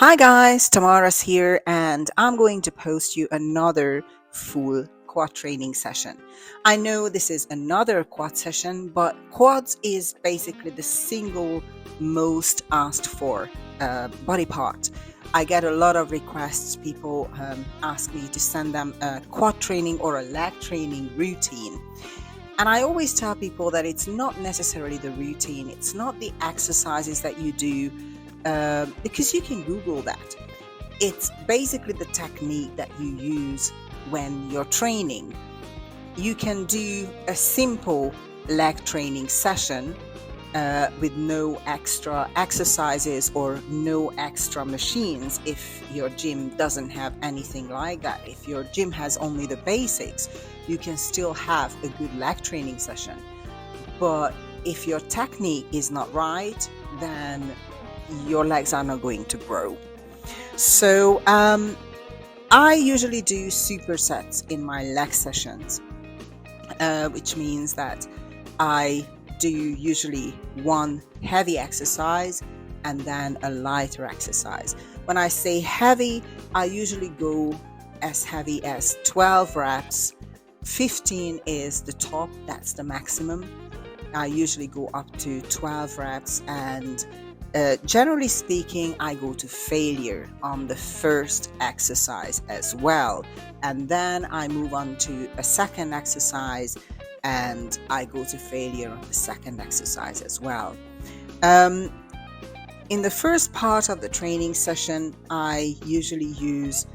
Hi guys, Tamara's here, and I'm going to post you another full quad training session. I know this is another quad session, but quads is basically the single most asked for body part. I get a lot of requests. People ask me to send them a quad training or a leg training routine. And I always tell people that it's not necessarily the routine, it's not the exercises that you do, because you can Google that. It's basically the technique that you use when you're training. You can do a simple leg training session with no extra exercises or no extra machines if your gym doesn't have anything like that. If your gym has only the basics, you can still have a good leg training session. But if your technique is not right, then your legs are not going to grow. So I usually do supersets in my leg sessions, which means that I do usually one heavy exercise and then a lighter exercise. When I say heavy, I usually go as heavy as 12 reps. 15 is the top, that's the maximum. I usually go up to 12 reps, and generally speaking, I go to failure on the first exercise as well. And then I move on to a second exercise and I go to failure on the second exercise as well. In the first part of the training session, I usually use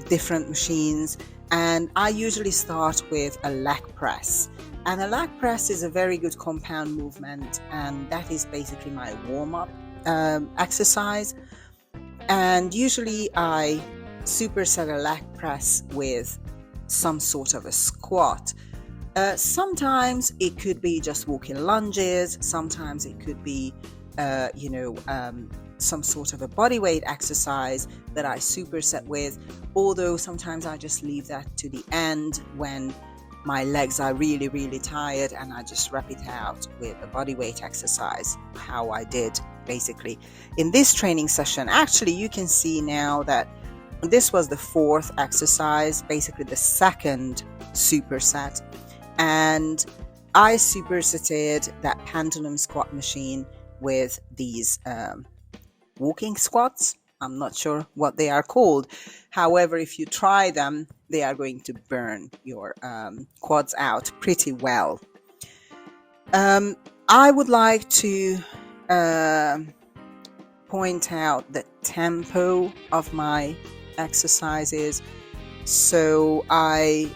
different machines, and I usually start with a leg press. And a leg press is a very good compound movement, and that is basically my warm-up exercise. And usually I superset a leg press with some sort of a squat. Sometimes it could be just walking lunges, sometimes it could be some sort of a body weight exercise that I superset with, although sometimes I just leave that to the end when my legs are really, really tired, and I just wrap it out with a body weight exercise, how I did basically in this training session. Actually, you can see now that this was the fourth exercise, basically the second superset, and I supersetted that pendulum squat machine with these walking squats. I'm not sure what they are called. However, if you try them, they are going to burn your quads out pretty well. I would like to point out the tempo of my exercises. So I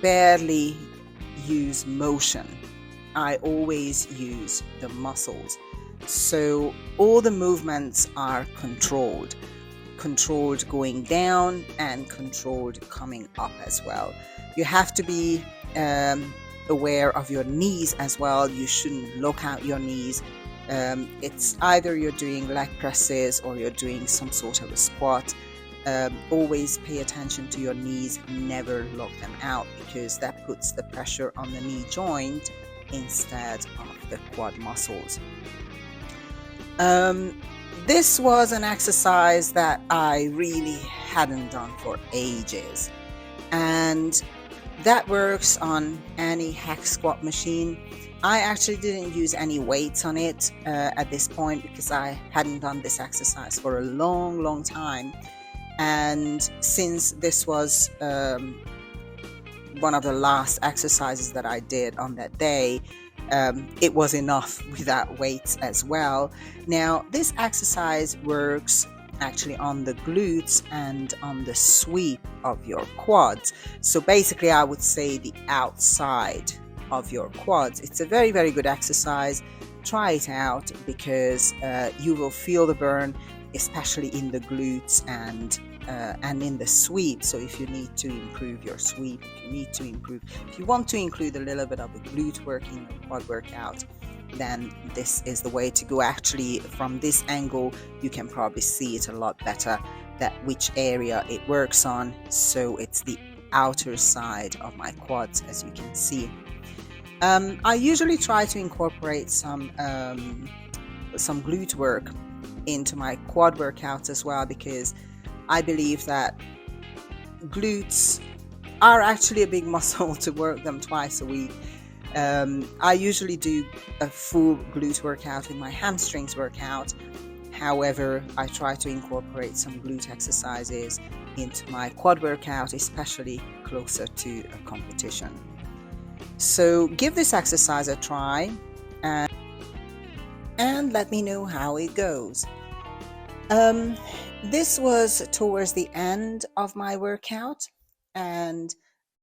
barely use motion. I always use the muscles. So all the movements are controlled going down and controlled coming up as well. You have to be aware of your knees as well. You shouldn't look out your knees. It's either you're doing leg presses or you're doing some sort of a squat. Always pay attention to your knees, never lock them out, because that puts the pressure on the knee joint instead of the quad muscles. This was an exercise that I really hadn't done for ages, and that works on any hack squat machine. I actually didn't use any weights on it at this point, because I hadn't done this exercise for a long time, and since this was one of the last exercises that I did on that day, it was enough without weights as well. Now, this exercise works actually on the glutes and on the sweep of your quads. So basically, I would say the outside of your quads. It's a very, very good exercise. Try it out, because you will feel the burn, especially in the glutes and in the sweep. So if you need to improve your sweep, if you want to include a little bit of a glute work in your quad workout, then this is the way to go. Actually, from this angle, you can probably see it a lot better, that which area it works on. So it's the outer side of my quads, as you can see. I usually try to incorporate some glute work into my quad workouts as well, because I believe that glutes are actually a big muscle to work them twice a week. I usually do a full glute workout with my hamstrings workout. However, I try to incorporate some glute exercises into my quad workout, especially closer to a competition. So give this exercise a try and let me know how it goes. This was towards the end of my workout, and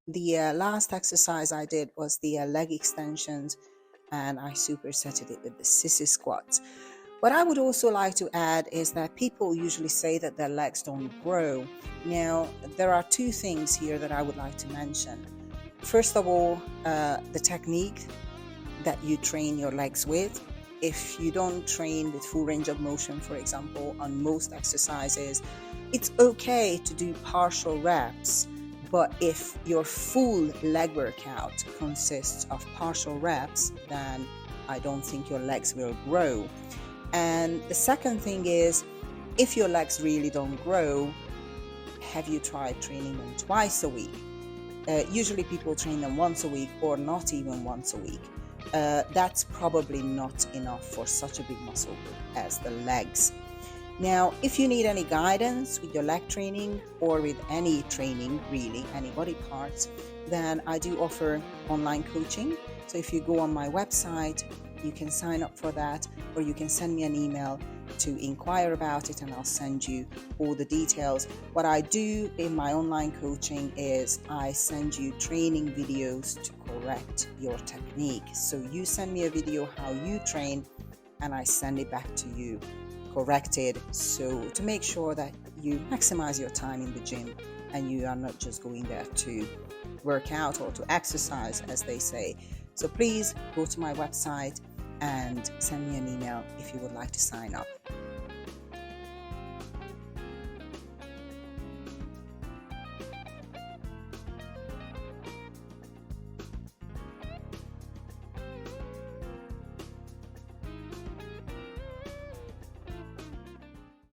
the last exercise I did was the leg extensions, and I supersetted it with the sissy squats. What I would also like to add is that people usually say that their legs don't grow. Now, there are two things here that I would like to mention. First of all, the technique that you train your legs with. If you don't train with full range of motion, for example, on most exercises, it's okay to do partial reps. But if your full leg workout consists of partial reps, then I don't think your legs will grow. And the second thing is, if your legs really don't grow, have you tried training them twice a week? Usually people train them once a week or not even once a week. That's probably not enough for such a big muscle group as the legs. Now, if you need any guidance with your leg training or with any training, really, any body parts, then I do offer online coaching. So if you go on my website, you can sign up for that, or you can send me an email to inquire about it and I'll send you all the details. What I do in my online coaching is I send you training videos to correct your technique. So you send me a video how you train and I send it back to you corrected, so to make sure that you maximize your time in the gym and you are not just going there to work out or to exercise, as they say. So please go to my website and send me an email if you would like to sign up.